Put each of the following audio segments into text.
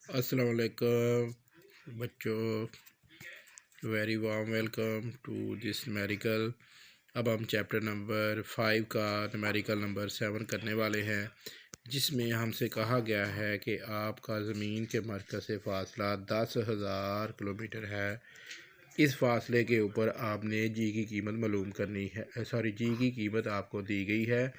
अस्सलाम वालेकुम बच्चों, very warm welcome to this numerical. अब हम चैप्टर नंबर 5 का न्यूमेरिकल नंबर 7 करने वाले हैं, जिसमें हमसे कहा गया है कि आपका ज़मीन के मरकज़ से फ़ासला 10,000 किलोमीटर है। इस फासले के ऊपर आपने जी की कीमत मालूम करनी है। जी की कीमत आपको दी गई है,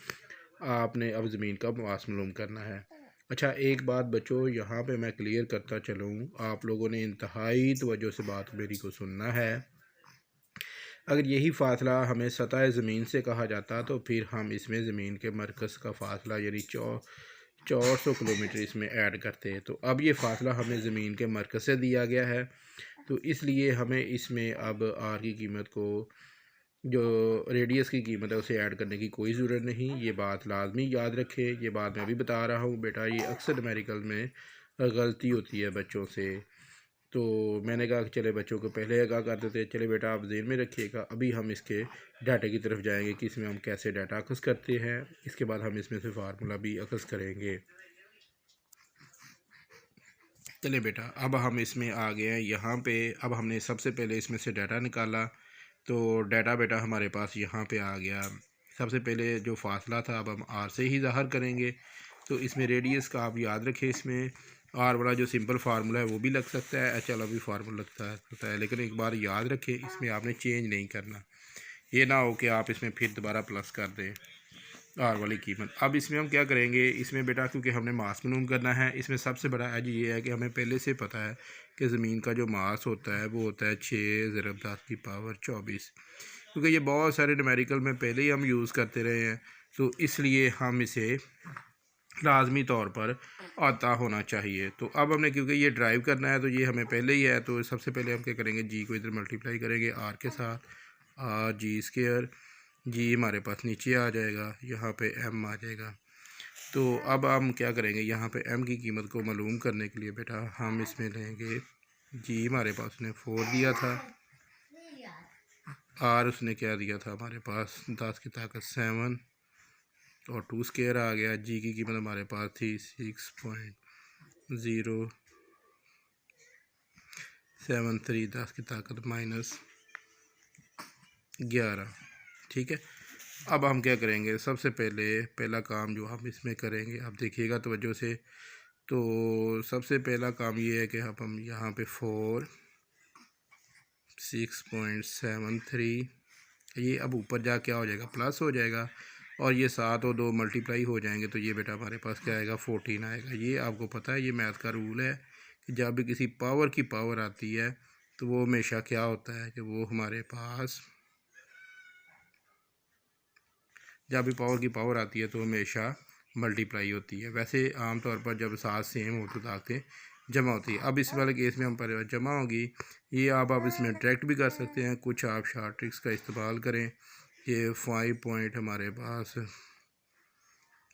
आपने अब ज़मीन का मास मालूम करना है। अच्छा, एक बात बच्चों यहाँ पे मैं क्लियर करता चलूँ, आप लोगों ने इंतहाई तवज्जो से बात मेरी को सुनना है। अगर यही फ़ासला हमें सतह ज़मीन से कहा जाता तो फिर हम इसमें ज़मीन के मरकज़ का फ़ासला यानी 400 किलोमीटर इसमें ऐड करते। तो अब ये फ़ासला हमें ज़मीन के मरकज़ से दिया गया है, तो इसलिए हमें इसमें अब आर की कीमत को, जो रेडियस की कीमत है, उसे ऐड करने की कोई ज़रूरत नहीं। ये बात लाजमी याद रखें, ये बात मैं भी बता रहा हूँ बेटा, ये अक्सर न्यूमेरिकल में गलती होती है बच्चों से। तो मैंने कहा कि चले बच्चों को पहले आगाह कर देते। चले बेटा, आप ज़हन में रखिएगा। अभी हम इसके डाटा की तरफ जाएंगे कि इसमें हम कैसे डाटा अखज़ करते हैं। इसके बाद हम इसमें से फार्मूला भी अखज़ करेंगे। चले बेटा, अब हम इसमें आ गए हैं यहाँ पे। अब हमने सबसे पहले इसमें से डाटा निकाला, तो डाटा बेटा हमारे पास यहाँ पे आ गया। सबसे पहले जो फासला था अब हम आर से ही ज़ाहिर करेंगे। तो इसमें रेडियस का आप याद रखें, इसमें आर वाला जो सिंपल फार्मूला है वो भी लग सकता है, एच वाला भी फार्मूला लगता है, लेकिन एक बार याद रखें इसमें आपने चेंज नहीं करना। ये ना हो कि आप इसमें फिर दोबारा प्लस कर दें आर वाली कीमत। अब इसमें हम क्या करेंगे, इसमें बेटा क्योंकि हमने मास मालूम करना है, इसमें सबसे बड़ा एज ये है कि हमें पहले से पता है कि ज़मीन का जो मास होता है वो होता है 6×10⁻²४, क्योंकि ये बहुत सारे न्यूमेरिकल में पहले ही हम यूज़ करते रहे हैं, तो इसलिए हम इसे लाजमी तौर पर आता होना चाहिए। तो अब हमने क्योंकि ये ड्राइव करना है तो ये हमें पहले ही है, तो सबसे पहले हम क्या करेंगे, जी को इधर मल्टीप्लाई करेंगे आर के साथ, आर जी स्क्वायर। जी हमारे पास नीचे आ जाएगा, यहाँ पे एम आ जाएगा। तो अब हम क्या करेंगे, यहाँ पे एम की कीमत को मालूम करने के लिए बेटा हम इसमें लेंगे, जी हमारे पास उसने 4 दिया था, आर उसने क्या दिया था हमारे पास 10 की ताकत 7 और 2 स्क्वायर आ गया। जी की कीमत हमारे पास थी 6.073 10 की ताकत -11। ठीक है, अब हम क्या करेंगे, सबसे पहला काम जो हम इसमें करेंगे, आप देखिएगा तवज्जो से। तो सबसे पहला काम ये है कि हम यहाँ पे 6.73, ये अब ऊपर जा क्या हो जाएगा, प्लस हो जाएगा, और ये 7 और 2 मल्टीप्लाई हो जाएंगे, तो ये बेटा हमारे पास क्या आएगा, 14 आएगा। ये आपको पता है, ये मैथ का रूल है कि जब भी किसी पावर की पावर आती है तो वो हमेशा क्या होता है कि वो हमारे पास, जब भी पावर की पावर आती है तो हमेशा मल्टीप्लाई होती है। वैसे आमतौर पर जब 7 सेम हो तो ताकतें जमा होती है। अब इस वाले केस में हम पर जमा होगी, ये आप इसमें डायरेक्ट भी कर सकते हैं, कुछ आप शार्ट ट्रिक्स का इस्तेमाल करें। ये 5 पॉइंट हमारे पास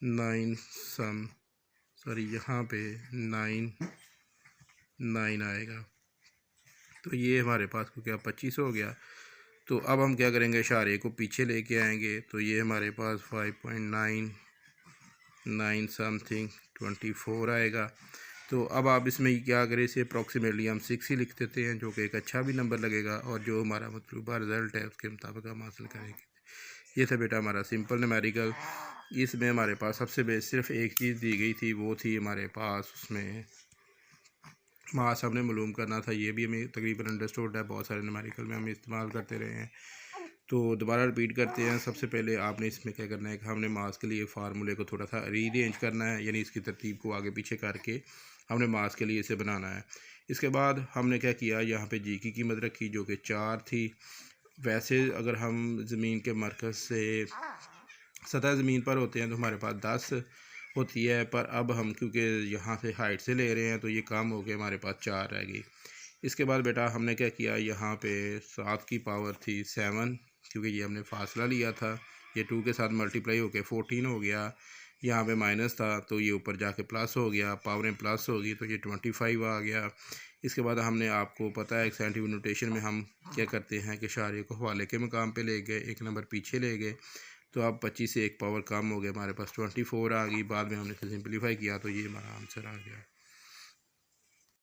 9 सम, सॉरी यहाँ पे 9 आएगा, तो ये हमारे पास को क्या 25 हो गया। तो अब हम क्या करेंगे, इशारे को पीछे लेके आएंगे, तो ये हमारे पास 5.9 समथिंग 24 आएगा। तो अब आप इसमें क्या करें, इसे अप्रॉक्सीमेटली हम 6 ही लिख देते हैं, जो कि एक अच्छा भी नंबर लगेगा, और जो हमारा मतलूबा रिज़ल्ट है उसके मुताबिक हम हासिल करेंगे। ये था बेटा हमारा सिंपल न्यूमेरिकल। इसमें हमारे पास सबसे बेस्ट सिर्फ एक चीज़ दी गई थी, वो थी हमारे पास उसमें मास हमने मालूम करना था। ये भी हमें तकरीबन अंडरस्टूड है, बहुत सारे न्यूमेरिकल में हम इस्तेमाल करते रहे हैं। तो दोबारा रिपीट करते हैं। सबसे पहले आपने इसमें क्या करना है कि हमने मास के लिए फार्मूले को थोड़ा सा रीअरेंज करना है, यानी इसकी तरतीब को आगे पीछे करके हमने मास के लिए इसे बनाना है। इसके बाद हमने क्या किया, यहाँ पे जी की कीमत रखी जो कि 4 थी। वैसे अगर हम ज़मीन के मरकज़ से सतह ज़मीन पर होते हैं तो हमारे पास 10 होती है, पर अब हम क्योंकि यहाँ से हाइट से ले रहे हैं तो ये कम हो गया, हमारे पास 4 रह गई। इसके बाद बेटा हमने क्या किया, यहाँ पे 7 की पावर थी 7, क्योंकि ये हमने फासला लिया था, ये 2 के साथ मल्टीप्लाई होके 14 हो गया। यहाँ पे माइनस था तो ये ऊपर जाके प्लस हो गया, पावरें प्लस होगी तो ये 25 आ गया। इसके बाद हमने, आपको पता है, एक साइंटिफिक नोटेशन में हम क्या करते हैं कि इशारे को हवाले के मकाम पे ले गए, एक नंबर पीछे ले गए, तो अब 25 से एक पावर कम हो गया, हमारे पास 24 आ गई। बाद में हमने इसे सिंपलीफाई किया तो ये हमारा आंसर आ गया।